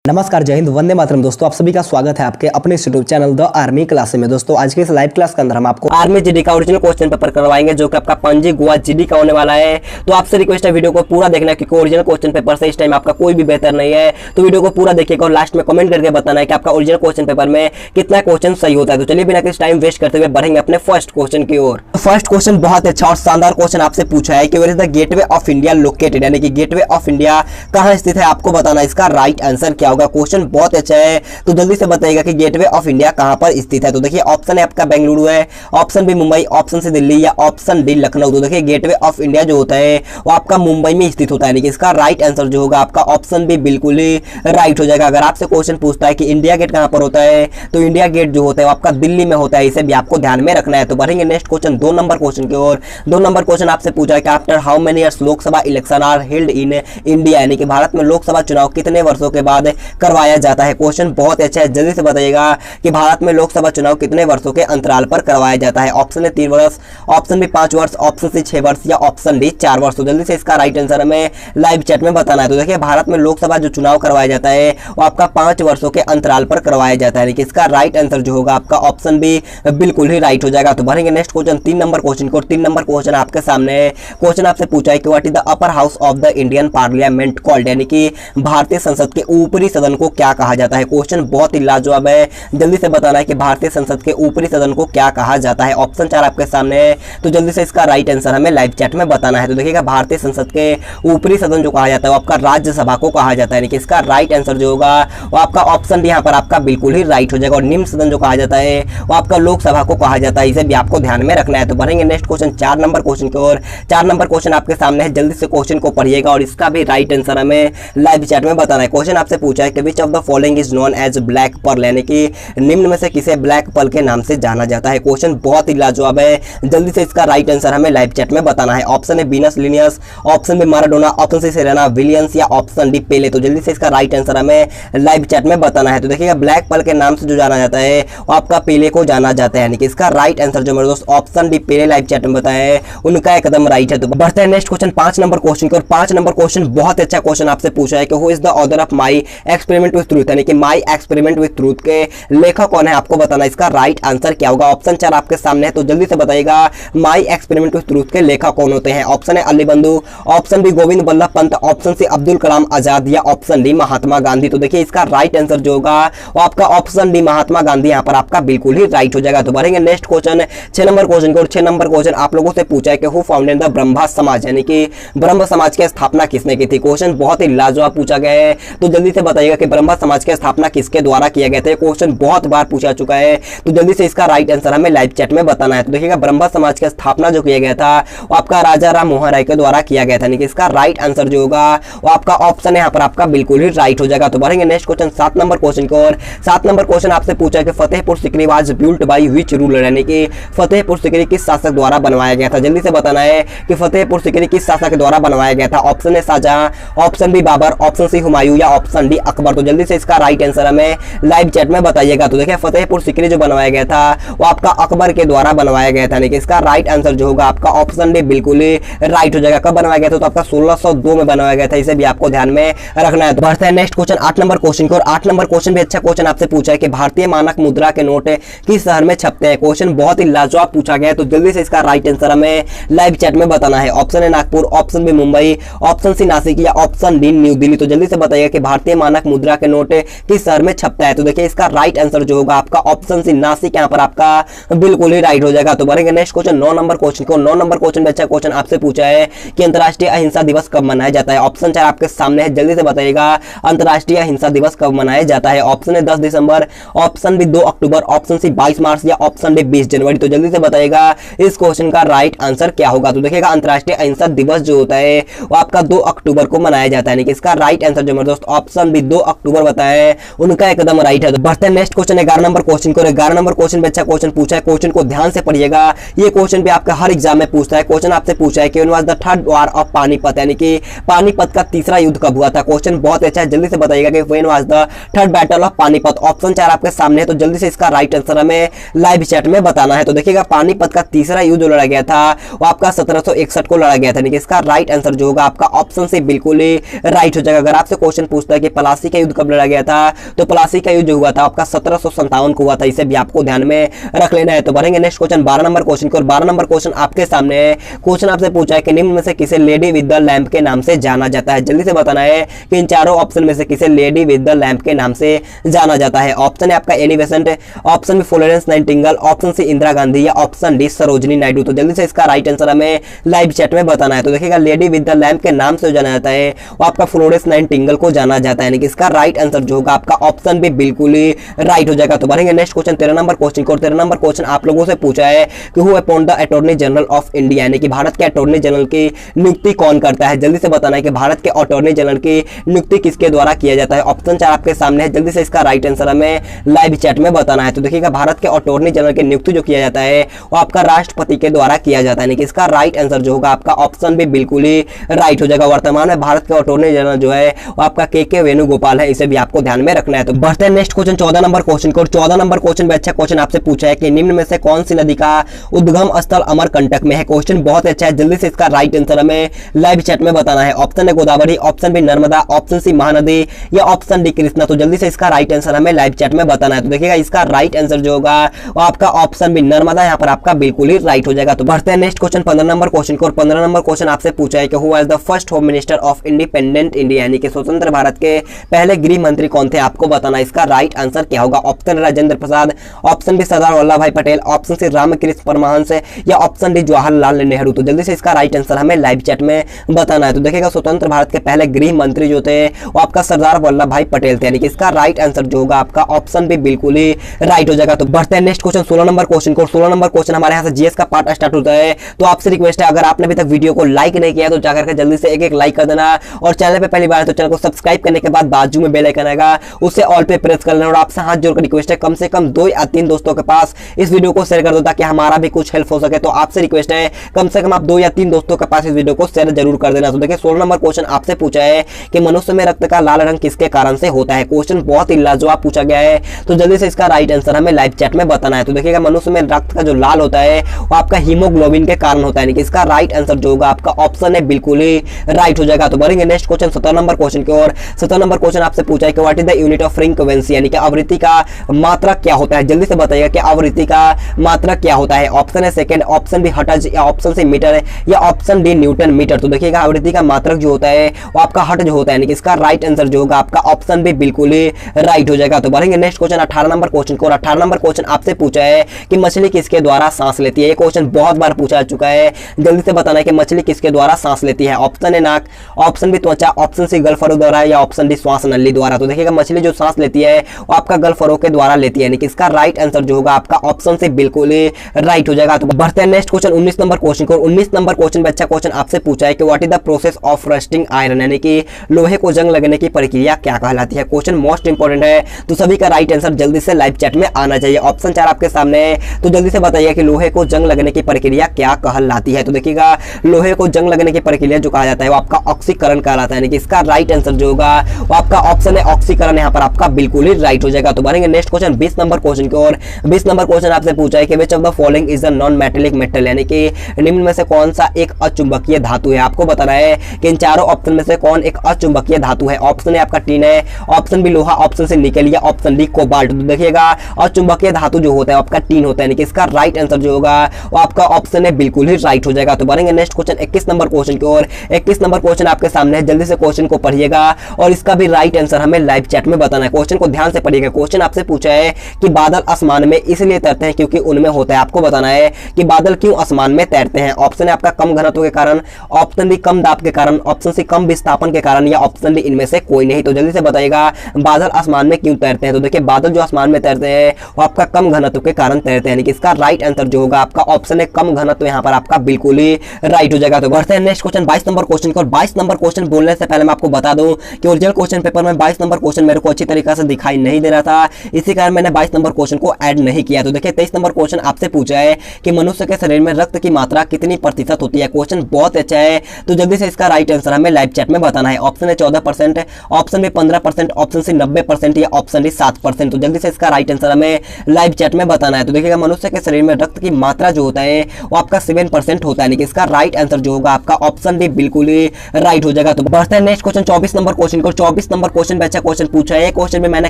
नमस्कार, जय हिंद, वंदे मातरम। दोस्तों आप सभी का स्वागत है आपके अपने YouTube channel the army class में। दोस्तों आज के इस लाइव क्लास के अंदर हम आपको आर्मी जीडी का ओरिजिनल क्वेश्चन पेपर करवाएंगे जो कि आपका पणजी गोवा जीडी का होने वाला है। तो आपसे रिक्वेस्ट है वीडियो को पूरा देखना क्योंकि ओरिजिनल क्वेश्चन पेपर से इस टाइम आपका कोई भी बेहतर नहीं है। तो वीडियो को पूरा देखिएगा और लास्ट में कमेंट करके बताना है कि आपका ओरिजिनल क्वेश्चन पेपर में कितना क्वेश्चन सही होता है। तो चलिए बिना किसी टाइम वेस्ट करते हुए बढ़ेंगे अपने फर्स्ट क्वेश्चन की ओर। फर्स्ट क्वेश्चन बहुत अच्छा और शानदार क्वेश्चन आपसे पूछा है कि where is the gateway of India located, यानी कि गेटवे ऑफ इंडिया कहां स्थित है, आपको बताना इसका राइट आंसर क्या होगा। क्वेश्चन बहुत अच्छा है तो जल्दी से बताइएगा कि गेटवे ऑफ इंडिया कहां पर स्थित है। तो देखिए ऑप्शन है आपका बेंगलुरु है, option B Mumbai, option C Delhi या ऑप्शन डी लखनऊ। तो देखिए गेटवे ऑफ इंडिया जो होता है वो आपका मुंबई में स्थित होता है, यानी कि इसका राइट आंसर जो होगा आपका ऑप्शन बी बिल्कुल ही राइट हो जाएगा। अगर आपसे क्वेश्चन पूछता है कि इंडिया गेट कहां पर होता है तो इंडिया गेट जो होता है वो आपका दिल्ली में होता है, इसे भी आपको ध्यान में रखना है। तो बढ़ेंगे नेक्स्ट क्वेश्चन 2 नंबर क्वेश्चन की ओर। 2 नंबर क्वेश्चन आपसे पूछा है कि after how many years Lok Sabha election are held in India, यानी कि भारत में लोकसभा चुनाव कितने वर्षों के बाद करवाया जाता है। क्वेश्चन बहुत अच्छा है, जल्दी से बताइएगा कि भारत में लोकसभा चुनाव कितने वर्षों के अंतराल पर करवाया जाता है। ऑप्शन है 3 वर्ष, ऑप्शन बी 5 वर्ष, ऑप्शन सी 6 वर्ष या ऑप्शन डी 4 वर्ष। तो जल्दी से इसका राइट आंसर हमें लाइव चैट में बताना है। तो देखिए भारत में लोकसभा जो चुनाव करवाया जाता है वो आपका 5 वर्षों के अंतराल पर करवाया जाता है, यानी कि इसका राइट आंसर जो होगा आपका ऑप्शन बी बिल्कुल ही राइट हो जाएगा। तो बढ़ेंगे नेक्स्ट क्वेश्चन 3 नंबर क्वेश्चन को। 3 नंबर क्वेश्चन आपके सामने है। क्वेश्चन आपसे पूछा है कि what is the upper house of the Indian parliament called, यानी कि भारतीय संसद के ऊपरी सदन को क्या कहा जाता है। क्वेश्चन बहुत ही लाजवाब है, जल्दी से बताना है कि भारतीय संसद के ऊपरी सदन को क्या कहा जाता है। ऑप्शन 4 आपके सामने है तो जल्दी से इसका राइट आंसर हमें लाइव चैट में बताना है। तो देखिएगा भारतीय संसद के ऊपरी सदन जो कहा जाता है वो आपका राज्यसभा को कहा जाता है, यानी कि इसका राइट आंसर जो होगा वो आपका ऑप्शन डी यहाँ पर आपका बिल्कुल ही राइट हो जाएगा। और निम्न सदन जो कहा जाता है वो आपका लोकसभा को कहा जाता है, इसे भी आपको ध्यान में रखना है। तो बढ़ेंगे नेक्स्ट क्वेश्चन 4 नंबर क्वेश्चन की ओर। 4 नंबर क्वेश्चन आपके सामने है, जल्दी से क्वेश्चन को पढ़िएगा और इसका भी राइट आंसर हमें लाइव चैट में बताना है। क्वेश्चन आपसे पूछा है कि which of the following is known as black pearl, यानी कि निम्न में से किसे ब्लैक पर्ल के नाम से जाना जाता है। क्वेश्चन बहुत ही लाजवाब है, जल्दी से इसका राइट आंसर हमें लाइव चैट में बताना है। ऑप्शन है Venus Linnaeus, option B Maradona, option C Serena Williams या ऑप्शन डी पेले। तो जल्दी से इसका राइट आंसर हमें लाइव चैट में बताना है। तो देखिएगा ब्लैक पर्ल के नाम से जो जाना जाता है वो आपका पेले को जाना जाता है, यानी कि इसका राइट आंसर जो मेरे दोस्त ऑप्शन डी पेले लाइव चैट में बताया उनका एकदम राइट है। तो बढ़ते हैं नेक्स्ट क्वेश्चन 5 नंबर क्वेश्चन की ओर। 5 नंबर क्वेश्चन बहुत अच्छा क्वेश्चन आपसे पूछा है कि who is the author of my experiment with truth, यानी कि माई एक्सपेरिमेंट विथ ट्रूथ के लेखक कौन है, आपको बताना इसका राइट आंसर क्या होगा। ऑप्शन 4 आपके सामने है तो जल्दी से बताइएगा माई एक्सपेरिमेंट विथ ट्रूथ के लेखक कौन होते हैं। ऑप्शन है Ali Bandhu, option B Govind Ballabh Pant, option C Abdul Kalam Azad या ऑप्शन डी महात्मा गांधी। तो देखिए इसका राइट आंसर जो होगा वो आपका ऑप्शन डी महात्मा गांधी यहाँ पर आपका बिल्कुल ही राइट हो जाएगा। तो बढ़ेंगे नेक्स्ट क्वेश्चन 6 नंबर क्वेश्चन को। 6 नंबर क्वेश्चन आप लोगों से पूछा है कि हु फाउंडेड द ब्रह्म समाज, यानी कि ब्रह्म समाज की स्थापना किसने की थी। क्वेश्चन बहुत ही लाजवाब पूछा गया है तो जल्दी से बताइएगा कि ब्रह्म समाज की स्थापना किसके द्वारा किया गया था। क्वेश्चन बहुत बार पूछा चुका है तो जल्दी से इसका राइट आंसर हमें लाइव चैट में बताना है। तो देखिएगा ब्रह्म समाज की स्थापना जो किया गया था वो आपका राजा राम मोहन राय के द्वारा किया गया था, यानी कि इसका राइट आंसर जो होगा वो आपका ऑप्शन है यहाँ पर आपका बिल्कुल ही राइट हो जाएगा। तो बढ़ेंगे नेक्स्ट क्वेश्चन 7 नंबर क्वेश्चन की ओर। 7 नंबर क्वेश्चन आपसे पूछा है कि Fatehpur Sikri was built by which ruler, यानी कि फतेहपुर सीकरी किस शासक द्वारा बनवाया गया था। जल्दी से बताना है कि फतेहपुर सीकरी किस शासक द्वारा बनवाया गया था। ऑप्शन है Shahjahan, option B Babur, option C Humayun या ऑप्शन डी अकबर। तो जल्दी से इसका राइट आंसर हमें लाइव चैट में बताइएगा। तो देखिए फतेहपुर सीकरी जो बनवाया गया था वो आपका अकबर के द्वारा बनवाया गया था, यानी कि इसका राइट आंसर जो होगा आपका ऑप्शन डी बिल्कुल ही राइट हो जाएगा। कब बनवाया गया था तो आपका 1602 में बनवाया गया था, इसे भी आपको ध्यान में रखना है। तो बढ़ते हैं नेक्स्ट क्वेश्चन 8 नंबर क्वेश्चन की ओर। 8 नंबर क्वेश्चन भी अच्छा क्वेश्चन आपसे पूछा है कि भारतीय मानक मुद्रा के नोट किस शहर में छपते हैं। क्वेश्चन बहुत ही लाजवाब पूछा गया है तो जल्दी से इसका राइट आंसर हमें लाइव चैट में बताना है। ऑप्शन है Nagpur, option B Mumbai, option C Nashik या ऑप्शन डी न्यू दिल्ली। तो जल्दी से बताइएगा कि भारतीय मानक मुद्रा के नोट किस शहर में छपता है। तो देखिए इसका राइट आंसर जो होगा आपका ऑप्शन सी नासिक यहाँ पर आपका बिल्कुल ही राइट हो जाएगा। तो बढ़ेंगे नेक्स्ट क्वेश्चन 9 नंबर क्वेश्चन को। 9 नंबर क्वेश्चन में अच्छा क्वेश्चन आपसे पूछा है कि अंतर्राष्ट्रीय अहिंसा दिवस कब मनाया जाता है। ऑप्शन 4 आपके सामने है, जल्दी से बताइएगा अंतर्राष्ट्रीय अहिंसा दिवस कब मनाया जाता है। ऑप्शन है 10 दिसंबर, ऑप्शन बी 2 अक्टूबर, ऑप्शन सी 22 मार्च या ऑप्शन डी 20 जनवरी। तो जल्दी से बताइएगा इस क्वेश्चन का राइट आंसर क्या होगा। तो देखिएगा अंतर्राष्ट्रीय अहिंसा दिवस जो होता है वो आपका 2 अक्टूबर को मनाया जाता है, यानी कि इसका राइट आंसर जो मेरे दोस्त ऑप्शन बी 2 अक्टूबर बताया उनका एकदम राइट है। तो बढ़ते हैं नेक्स्ट क्वेश्चन 11 नंबर क्वेश्चन को। 11 नंबर क्वेश्चन में अच्छा क्वेश्चन पूछा है, क्वेश्चन को ध्यान से पढ़िएगा, ये क्वेश्चन भी आपका हर एग्जाम में पूछता है। क्वेश्चन आपसे पूछा है कि when was the third war of Panipat, यानी कि पानीपत का तीसरा युद्ध कब हुआ था। क्वेश्चन बहुत अच्छा है, जल्दी से बताइएगा कि when was the third battle of Panipat. Option 4 आपके सामने है तो जल्दी से इसका राइट आंसर हमें लाइव चैट में बताना है। तो देखिएगा पानीपत का तीसरा युद्ध लड़ा गया था वो आपका 1761 को लड़ा गया था, यानी कि इसका राइट आंसर जो होगा आपका ऑप्शन से बिल्कुल ही राइट हो जाएगा। अगर आपसे क्वेश्चन पूछता है कि पलासी प्लासी का युद्ध कब लड़ा गया था? तो प्लासी का युद्ध जो हुआ था आपका 1757 को हुआ था। इसे भी आपको ध्यान में रख लेना है। तो बढ़ेंगे नेक्स्ट क्वेश्चन 12 नंबर क्वेश्चन को। और 12 नंबर क्वेश्चन आपके सामने है। क्वेश्चन आपसे पूछा है कि निम्न में से किसे लेडी विद द लैंप के नाम से जाना जाता है? जल्दी से बताना है कि इन चारों ऑप्शन में से किसे लेडी विद द लैंप के नाम से जाना जाता है। ऑप्शन है आपका Annie Besant, option B Florence Nightingale, option C Indira Gandhi या ऑप्शन डी सरोजिनी नायडू। तो जल्दी से इसका राइट आंसर हमें लाइव चैट में बताना है। तो देखिएगा लेडी विद द लैंप के नाम से जाना जाता है वो आपका फ्लोरेंस नाइटिंगेल को जाना जाता है, यानी कि इसका राइट आंसर जो होगा आपका ऑप्शन बी बिल्कुल ही राइट हो जाएगा। तो बढ़ेंगे नेक्स्ट क्वेश्चन 13 नंबर क्वेश्चन को। 13 नंबर क्वेश्चन आप लोगों से पूछा है कि who appoint the attorney general of India, यानी कि भारत के अटॉर्नी जनरल की नियुक्ति कौन करता है? जल्दी से बताना है कि भारत के अटॉर्नी जनरल की नियुक्ति किसके द्वारा किया जाता है। ऑप्शन 4 आपके सामने है। जल्दी से इसका राइट आंसर हमें लाइव चैट में बताना है। तो देखिएगा भारत के अटॉर्नी जनरल की नियुक्ति जो किया जाता है वो आपका राष्ट्रपति के द्वारा किया जाता है, यानी कि इसका राइट आंसर जो होगा आपका ऑप्शन भी बिल्कुल ही राइट हो जाएगा। वर्तमान में भारत के अटॉर्नी जनरल जो है वो आपका के वेणुगोपाल है, इसे भी आपको ध्यान में रखना है। तो बढ़ते हैं नेक्स्ट क्वेश्चन 14 नंबर क्वेश्चन को। 14 नंबर क्वेश्चन में अच्छा क्वेश्चन आपसे पूछा है कि निम्न में से कौन सी नदी का उद्गम स्थल अमरकंटक में है? क्वेश्चन बहुत अच्छा है। जल्दी से इसका राइट आंसर हमें लाइव चैट में बताना है। ऑप्शन है Godavari, option B Narmada, option C Mahanadi या ऑप्शन डी कृष्णा। तो जल्दी से इसका राइट आंसर हमें लाइव चैट में बताना है। तो देखिएगा इसका राइट आंसर जो होगा वो आपका ऑप्शन बी नर्मदा यहाँ पर आपका बिल्कुल ही राइट हो जाएगा। तो बढ़ते हैं नेक्स्ट क्वेश्चन 15 नंबर क्वेश्चन को। 15 नंबर क्वेश्चन आपसे पूछा है कि who was the first home minister of independent India, यानी कि स्वतंत्र भारत के पहले गृह मंत्री कौन थे? आपको बताना इसका राइट आंसर क्या होगा। Option Rajendra Prasad, option B Sardar Vallabh भाई पटेल, ऑप्शन सी रामकृष्ण परमहंस या ऑप्शन डी जवाहरलाल नेहरू। तो जल्दी से इसका राइट आंसर हमें लाइव चैट में बताना है। तो देखिएगा स्वतंत्र भारत के पहले गृह मंत्री जो थे वो आपका सरदार वल्लभ भाई पटेल थे, यानी कि इसका राइट आंसर जो होगा आपका ऑप्शन भी बिल्कुल ही राइट हो जाएगा। तो बढ़ते हैं नेक्स्ट क्वेश्चन 16 नंबर क्वेश्चन को। 16 नंबर क्वेश्चन हमारे यहाँ से जीएस का पार्ट स्टार्ट होता है। तो आपसे रिक्वेस्ट है अगर आपने अभी तक वीडियो को लाइक नहीं किया तो जाकर के जल्दी से एक लाइक कर देना, और चैनल पे पहली बार है तो चैनल को सब्सक्राइब करने के बाद बाजू में बेल आइकन आएगा उसे ऑल पे प्रेस कर लेना। और आपसे हाथ जोड़कर रिक्वेस्ट है कम से कम 2 या 3 दोस्तों के पास इस वीडियो को शेयर कर दो ताकि हमारा भी कुछ हेल्प हो सके। तो आपसे रिक्वेस्ट है कम से कम आप 2 या 3 दोस्तों के पास इस वीडियो को शेयर जरूर कर देना। तो देखिए 16 नंबर क्वेश्चन आपसे पूछा है कि मनुष्य में रक्त का लाल रंग किसके कारण से होता है? क्वेश्चन बहुत ही लाजवाब पूछा गया है। तो जल्दी से इसका राइट आंसर हमें लाइव चैट में बताना है। तो देखिएगा मनुष्य में रक्त का जो लाल होता है वो आपका हीमोग्लोबिन के कारण होता है, यानी कि इसका राइट आंसर जो होगा आपका ऑप्शन है बिल्कुल ही राइट हो जाएगा। तो बढ़ेंगे नेक्स्ट क्वेश्चन 17 नंबर क्वेश्चन की ओर। 17 नंबर क्वेश्चन आपसे पूछा है कि what is the unit of frequency, यानी कि आवृत्ति का मात्रा क्या होता है? जल्दी से बताइएगा कि आवृत्ति का मात्रा क्या होता है। ऑप्शन है सेकंड, ऑप्शन बी हर्ट्ज या ऑप्शन सी मीटर या ऑप्शन डी न्यूटन मीटर। तो देखिएगा आवृत्ति का मात्रक जो होता है वो आपका हर्ट्ज होता है, यानी कि इसका राइट आंसर जो होगा आपका ऑप्शन भी बिल्कुल ही राइट हो जाएगा। तो बढ़ेंगे नेक्स्ट क्वेश्चन 18 नंबर क्वेश्चन को। 18 नंबर क्वेश्चन आपसे पूछा है कि मछली किसके द्वारा सांस लेती है? ये क्वेश्चन बहुत बार पूछा जा चुका है। जल्दी से बताना है कि मछली किसके द्वारा सांस लेती है। ऑप्शन है नाक, ऑप्शन बी त्वचा, ऑप्शन सी गलफरो द्वारा या ऑप्शन डी श्वास नली द्वारा। तो देखिएगा मछली जो सांस लेती है वो आपका गलफरो के द्वारा लेती है, यानी कि इसका राइट आंसर जो होगा आपका ऑप्शन से बिल्कुल ही राइट हो जाएगा। तो बढ़ते हैं नेक्स्ट क्वेश्चन 19 नंबर क्वेश्चन को। 19 नंबर क्वेश्चन में अच्छा क्वेश्चन आपसे पूछा है कि what is the process of rusting iron, यानी कि लोहे को जंग लगने की प्रक्रिया क्या कहलाती है? क्वेश्चन मोस्ट इंपोर्टेंट है, तो सभी का राइट आंसर जल्दी से लाइव चैट में आना चाहिए। ऑप्शन 4 आपके सामने है, तो जल्दी से बताइए कि लोहे को जंग लगने की प्रक्रिया क्या कहलाती है। तो देखिएगा लोहे को जंग लगने की प्रक्रिया जो कहा जाता है वो आपका ऑक्सीकरण कहलाता है, यानी कि इसका राइट आंसर जो होगा वो आपका ऑप्शन है ऑक्सीकरण, यहाँ पर आपका बिल्कुल ही राइट हो जाएगा। तो बढ़ेंगे नेक्स्ट क्वेश्चन 20 नंबर क्वेश्चन की ओर। 20 नंबर क्वेश्चन आपसे पूछा है कि which of the following is a non metallic metal, यानी कि निम्न में से कौन सा एक अचुंबकीय धातु है? आपको बताना है कि इन चारों ऑप्शन में से कौन एक अचुंबकीय धातु है। ऑप्शन है आपका टीन है, ऑप्शन बी लोहा, ऑप्शन सी निकेल या ऑप्शन डी कोबाल्ट। तो देखिएगा अचुंबकीय धातु जो होता है आपका टीन होता है, यानी कि इसका राइट आंसर जो होगा वो आपका ऑप्शन है बिल्कुल ही राइट हो जाएगा। तो बढ़ेंगे नेक्स्ट क्वेश्चन 21 नंबर क्वेश्चन की ओर। 21 नंबर क्वेश्चन आपके सामने है, जल्दी से क्वेश्चन को पढ़िएगा और इसका भी राइट आंसर हमें लाइव चैट में बताना है। क्वेश्चन को ध्यान से पढ़िएगा। क्वेश्चन आपसे पूछा है कि बादल आसमान में इसलिए तैरते हैं क्योंकि उनमें होता है। आपको बताना है कि बादल क्यों आसमान में तैरते हैं। ऑप्शन है आपका कम घनत्व के कारण, ऑप्शन बी कम दाब के कारण, ऑप्शन सी कम विस्थापन के कारण या ऑप्शन डी इनमें से कोई नहीं। तो जल्दी से बताइएगा बादल आसमान में क्यों तैरते हैं। तो देखिए बादल जो आसमान में तैरते हैं वो आपका कम घनत्व के कारण तैरते हैं, यानी कि इसका राइट आंसर जो होगा आपका ऑप्शन है कम घनत्व, यहाँ पर आपका बिल्कुल ही राइट हो जाएगा। तो बढ़ते हैं नेक्स्ट क्वेश्चन 22 नंबर क्वेश्चन को। 22 नंबर क्वेश्चन बोलने से पहले मैं आपको बता दूं कि ओरिजिनल क्वेश्चन पेपर में 22 नंबर क्वेश्चन मेरे को अच्छी तरीके से दिखाई नहीं दे रहा था, इसी कारण मैंने 22 नंबर क्वेश्चन को ऐड नहीं किया। तो देखिए 23 नंबर क्वेश्चन आपसे पूछा है कि मनुष्य के शरीर में रक्त की मात्रा कितनी प्रतिशत होती है। क्वेश्चन बहुत अच्छा है, तो जल्दी से इसका राइट आंसर हमें लाइव चैट में बताना है। ऑप्शन है 14%, ऑप्शन बी 15%, ऑप्शन सी 90% या ऑप्शन डी 7%। तो जल्दी से इसका राइट आंसर हमें लाइव चैट में बताना है। तो देखिएगा मनुष्य के शरीर में रक्त की मात्रा जो होता है वो आपका 7% होता है, यानी कि इसका राइट आंसर जो होगा आपका ऑप्शन डी बिल्कुल ही राइट हो जाएगा। तो बढ़ते हैं नेक्स्ट क्वेश्चन 24 नंबर क्वेश्चन को। 24 नंबर क्वेश्चन पे अच्छा क्वेश्चन पूछा है। क्वेश्चन में मैंने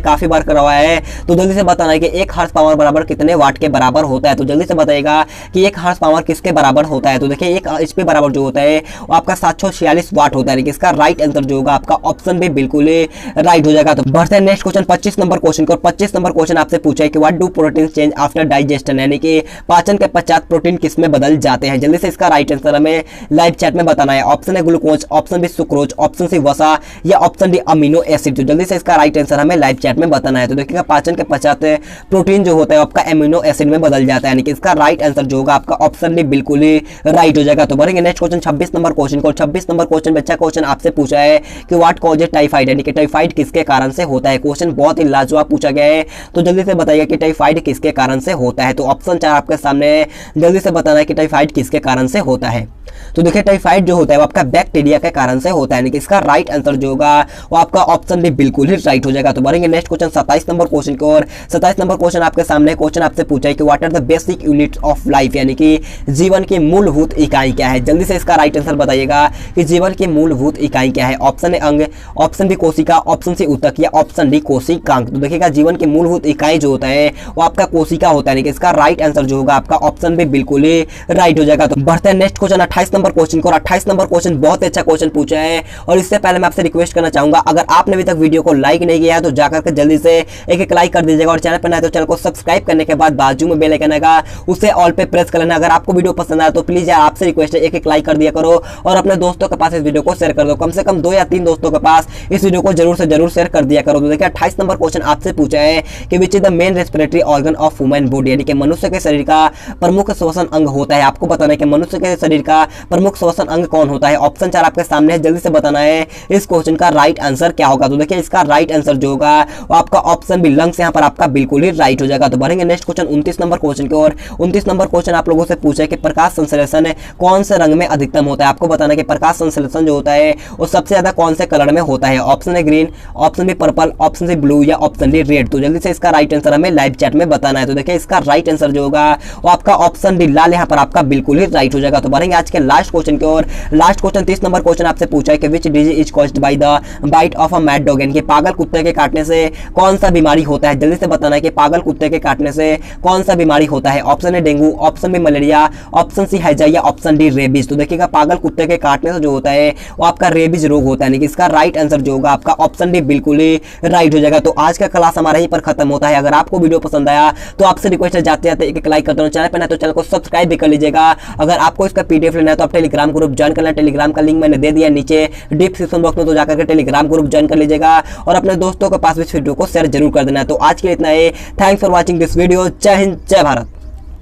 काफी बार करवाया है, तो जल्दी से बताना है कि 1 हॉर्स पावर बराबर कितने वाट के बराबर होता है। तो जल्दी से बताइएगा कि 1 हॉर्स पावर किसके बराबर होता है। तो देखिए 1 HP बराबर जो होता है वो आपका 746 वाट होता है। इसका राइट आंसर जो होगा आपका ऑप्शन भी बिल्कुल राइट हो जाएगा। तो बढ़ते हैं नेक्स्ट क्वेश्चन 25 नंबर क्वेश्चन को। 25 नंबर क्वेश्चन आपसे पूछा है कि what do protein change after digestion, यानी कि पाचन के पश्चात प्रोटीन किस में बदल जाते हैं। जल्दी से इसका राइट आंसर हमें लाइव चैट में बताना है। ऑप्शन है glucose, option B sucrose, option C वसा या ऑप्शन डी अमीनो एसिड। तो जल्दी से इसका राइट आंसर हमें लाइव चैट में बताना है। तो देखिएगा पाचन के पश्चात प्रोटीन जो होता है आपका एमिनो एसिड में बदल जाता है, यानी कि इसका राइट आंसर जो होगा आपका ऑप्शन डी बिल्कुल ही राइट हो जाएगा। तो बढ़ेंगे नेक्स्ट क्वेश्चन 26 नंबर क्वेश्चन को। 26 नंबर क्वेश्चन में अच्छा क्वेश्चन आपसे पूछा है कि व्हाट कॉजेज टाइफाइड, यानी कि टाइफाइड किसके कारण से होता है। क्वेश्चन बहुत ही लाजवाब पूछा गया है, तो जल्दी से बताइए कि टाइफाइड किसके कारण से होता है। तो ऑप्शन 4 आपके सामने है, जल्दी से बताना है कि टाइफाइड किसके कारण से होता है। तो देखिए टाइफाइड जो होता है वो आपका बैक्टीरिया के कारण से होता है, यानी कि इसका राइट आंसर जो होगा वो आपका ऑप्शन भी बिल्कुल ही राइट हो जाएगा। तो बढ़ेंगे नेक्स्ट क्वेश्चन 27 नंबर क्वेश्चन की ओर। 27 नंबर क्वेश्चन आपके सामने। क्वेश्चन आपसे पूछा है कि what are the basic units of life, यानी कि जीवन की मूलभूत इकाई क्या है। जल्दी से इसका राइट आंसर बताइएगा कि जीवन की मूलभूत इकाई क्या है। ऑप्शन ए अंग, ऑप्शन बी कोशिका, ऑप्शन सी ऊतक या ऑप्शन डी कोशिकांग। तो देखिएगा जीवन की मूलभूत इकाई जो होता है वो आपका कोशिका होता है, यानी कि इसका राइट आंसर जो होगा आपका ऑप्शन भी बिल्कुल ही राइट हो जाएगा। तो बढ़ते हैं नेक्स्ट क्वेश्चन 28 नंबर क्वेश्चन को। 28 नंबर क्वेश्चन बहुत अच्छा क्वेश्चन पूछा है, और इससे पहले मैं आपसे रिक्वेस्ट करना चाहूंगा, अगर आपने अभी तक वीडियो को लाइक नहीं किया है तो जाकर के जल्दी से एक लाइक कर दीजिएगा, और चैनल पर नए तो चैनल को सब्सक्राइब करने के बाद बाजू में बेल आइकन आएगा उसे ऑल पे प्रेस कर लेना। अगर आपको वीडियो पसंद आए तो प्लीज यार आपसे रिक्वेस्ट है एक लाइक कर दिया करो, और अपने दोस्तों के पास इस वीडियो को शेयर कर दो। कम से कम 2 या 3 दोस्तों के पास इस वीडियो को जरूर से जरूर शेयर कर दिया करो। तो देखिए 28 नंबर क्वेश्चन आपसे पूछा है कि which is the main respiratory organ of human body, यानी कि मनुष्य के शरीर का प्रमुख श्वसन अंग होता है। आपको बताना है कि मनुष्य के शरीर का प्रमुख श्वसन अंग कौन होता है। ऑप्शन 4 आपके सामने है, जल्दी से बताना है इस क्वेश्चन का राइट आंसर क्या होगा। तो देखिए इसका राइट आंसर जो होगा वो आपका ऑप्शन बी लंग्स यहाँ पर आपका बिल्कुल ही राइट हो जाएगा। तो बढ़ेंगे नेक्स्ट क्वेश्चन 29 नंबर क्वेश्चन की ओर। 29 नंबर क्वेश्चन आप लोगों से पूछा है कि प्रकाश संश्लेषण कौन से रंग में अधिकतम होता है। आपको बताना है कि प्रकाश संश्लेषण जो होता है वो सबसे ज्यादा कौन से कलर में होता है। ऑप्शन है green, option B purple, option C blue या ऑप्शन डी रेड। तो जल्दी से इसका राइट आंसर हमें लाइव चैट में बताना है। तो देखिए इसका राइट आंसर जो होगा वो आपका ऑप्शन डी लाल यहाँ पर आपका बिल्कुल ही राइट हो जाएगा। तो बढ़ेंगे आज के लास्ट क्वेश्चन की ओर। लास्ट क्वेश्चन 30 नंबर क्वेश्चन आपसे पूछा है कि which disease is caused by the bite of a mad dog, यानी कि पागल कुत्ते के काटने से कौन सा बीमारी होता है। जल्दी से बताना है कि पागल कुत्ते के काटने से कौन सा बीमारी होता है। ऑप्शन है dengue, option B malaria, option C हैजा या ऑप्शन डी रेबीज। तो देखिएगा पागल कुत्ते के काटने से जो होता है वो आपका रेबीज रोग होता है, यानी कि इसका राइट आंसर जो होगा आपका ऑप्शन डी बिल्कुल ही राइट हो जाएगा। तो आज का क्लास हमारा यहीं पर खत्म होता है। अगर आपको वीडियो पसंद आया तो आपसे रिक्वेस्ट है जाते जाते एक लाइक कर दो, चैनल पर ना तो चैनल को सब्सक्राइब भी कर लीजिएगा। अगर आपको इसका पीडीएफ लेना है तो आप टेलीग्राम ग्रुप ज्वाइन करना। टेलीग्राम का लिंक मैंने दे दिया नीचे डिस्क्रिप्शन बॉक्स में, तो जाकर के टेलीग्राम ग्रुप ज्वाइन कर लीजिएगा और अपने दोस्तों के पास इस वीडियो को शेयर जरूर कर देना। तो आज के लिए इतना ही। Thanks for watching this video. Jai Hind, जय भारत।